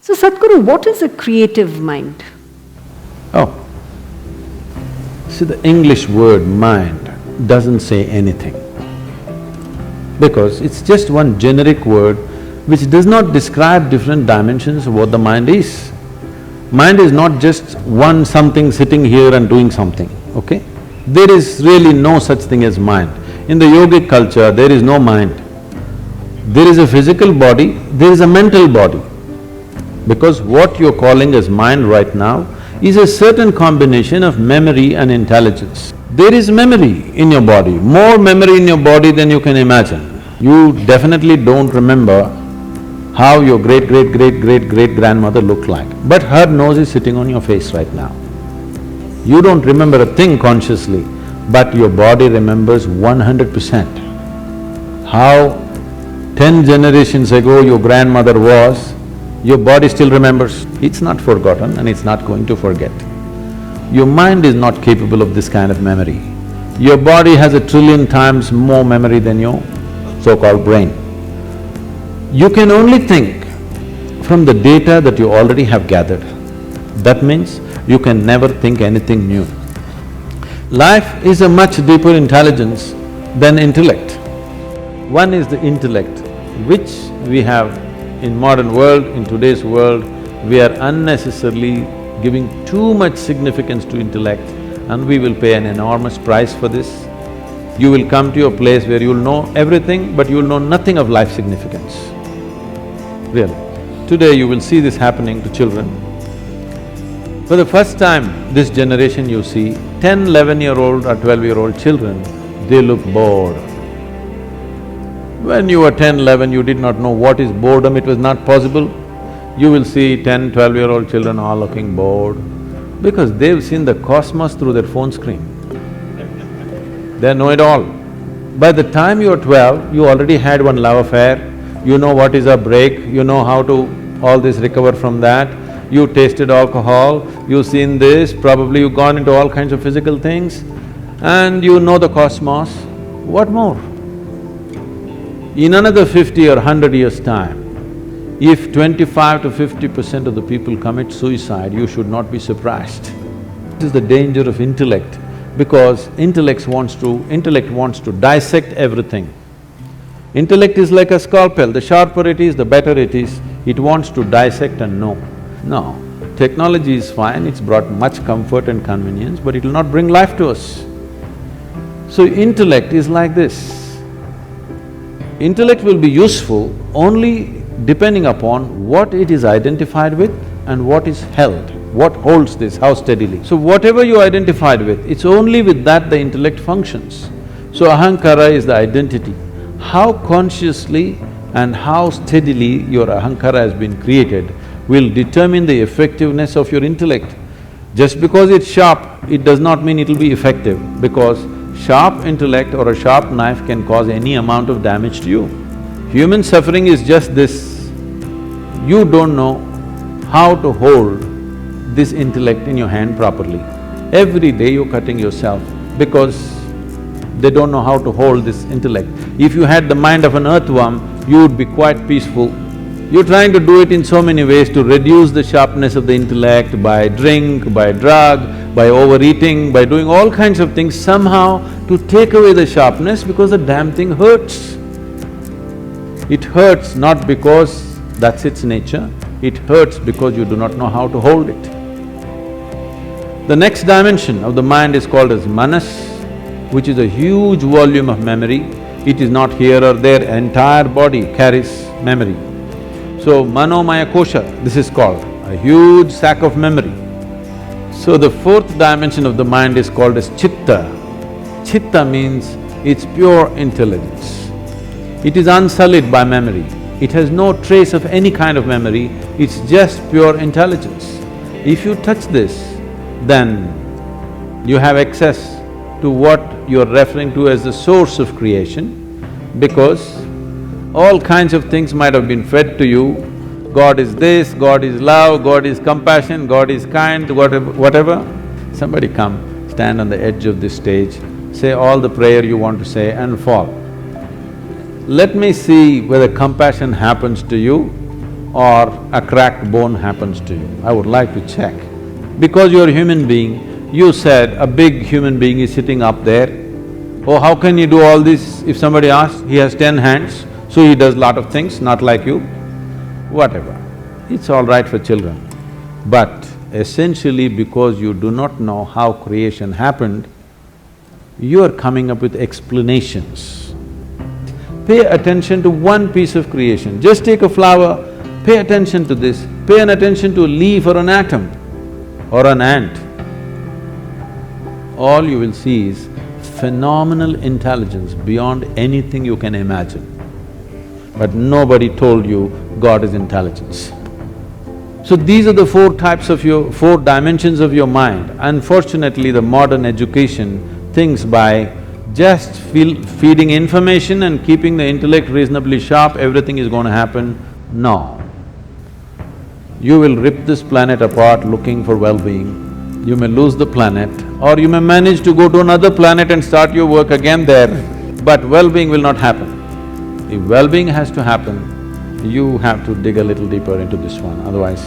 So Sadhguru, what is a creative mind? Oh, see, the English word mind doesn't say anything, because it's just one generic word which does not describe different dimensions of what the mind is. Mind is not just one something sitting here and doing something, okay? There is really no such thing as mind. In the yogic culture, there is no mind. There is a physical body, there is a mental body. Because what you're calling as mind right now is a certain combination of memory and intelligence. There is memory in your body, more memory in your body than you can imagine. You definitely don't remember how your great-great-great-great-great-grandmother looked like, but her nose is sitting on your face right now. You don't remember a thing consciously, but your body remembers 100%. How 10 generations ago your grandmother was, your body still remembers. It's not forgotten and it's not going to forget. Your mind is not capable of this kind of memory. Your body has 1,000,000,000,000 times more memory than your so-called brain. You can only think from the data that you already have gathered. That means you can never think anything new. Life is a much deeper intelligence than intellect. One is the intellect, which we have in modern world, in today's world, we are unnecessarily giving too much significance to intellect, and we will pay an enormous price for this. You will come to a place where you'll know everything, but you'll know nothing of life significance. Really. Today you will see this happening to children. For the first time, this generation you see, 10, 11-year-old or 12-year-old children, they look bored. When you were 10, 11, you did not know what is boredom, it was not possible. You will see 10, 12-year-old children all looking bored because they've seen the cosmos through their phone screen. They know it all. By the time you are 12, you already had one love affair, you know what is a break, you know how to all this recover from that, you tasted alcohol, you've seen this, probably you've gone into all kinds of physical things, and you know the cosmos. What more? In another 50 or 100 years' time, if 25 to 50% of the people commit suicide, you should not be surprised. This is the danger of intellect, because intellect wants to dissect everything. Intellect is like a scalpel, the sharper it is, the better it is. It wants to dissect and know. No, technology is fine, it's brought much comfort and convenience, but it will not bring life to us. So intellect is like this. Intellect will be useful only depending upon what it is identified with and what is held, what holds this, how steadily. So whatever you identified with, it's only with that the intellect functions. So ahankara is the identity. How consciously and how steadily your ahankara has been created will determine the effectiveness of your intellect. Just because it's sharp, it does not mean it'll be effective, because sharp intellect or a sharp knife can cause any amount of damage to you. Human suffering is just this. You don't know how to hold this intellect in your hand properly. Every day you're cutting yourself because they don't know how to hold this intellect. If you had the mind of an earthworm, you would be quite peaceful. You're trying to do it in so many ways to reduce the sharpness of the intellect by drink, by drug, by overeating, by doing all kinds of things somehow to take away the sharpness because the damn thing hurts. It hurts not because that's its nature, it hurts because you do not know how to hold it. The next dimension of the mind is called as manas, which is a huge volume of memory. It is not here or there, entire body carries memory. So, manomaya kosha, this is called, a huge sack of memory. So the fourth dimension of the mind is called as chitta. Chitta means it's pure intelligence. It is unsullied by memory. It has no trace of any kind of memory, it's just pure intelligence. If you touch this, then you have access to what you're referring to as the source of creation, because all kinds of things might have been fed to you. God is this, God is love, God is compassion, God is kind, whatever. Somebody come, stand on the edge of this stage, say all the prayer you want to say and fall. Let me see whether compassion happens to you or a cracked bone happens to you? I would like to check. Because you're a human being, you said a big human being is sitting up there. Oh, how can you do all this? If somebody asks, he has 10 hands, so he does lot of things, not like you. Whatever, it's all right for children. But essentially, because you do not know how creation happened, you are coming up with explanations. Pay attention to one piece of creation. Just take a flower, pay attention to this, pay attention to a leaf or an atom or an ant. All you will see is phenomenal intelligence beyond anything you can imagine. But nobody told you God is intelligence. So these are the four dimensions of your mind. Unfortunately, the modern education thinks by just feeding information and keeping the intellect reasonably sharp, everything is going to happen. No. You will rip this planet apart looking for well-being. You may lose the planet, or you may manage to go to another planet and start your work again there, but well-being will not happen. If well-being has to happen, you have to dig a little deeper into this one, otherwise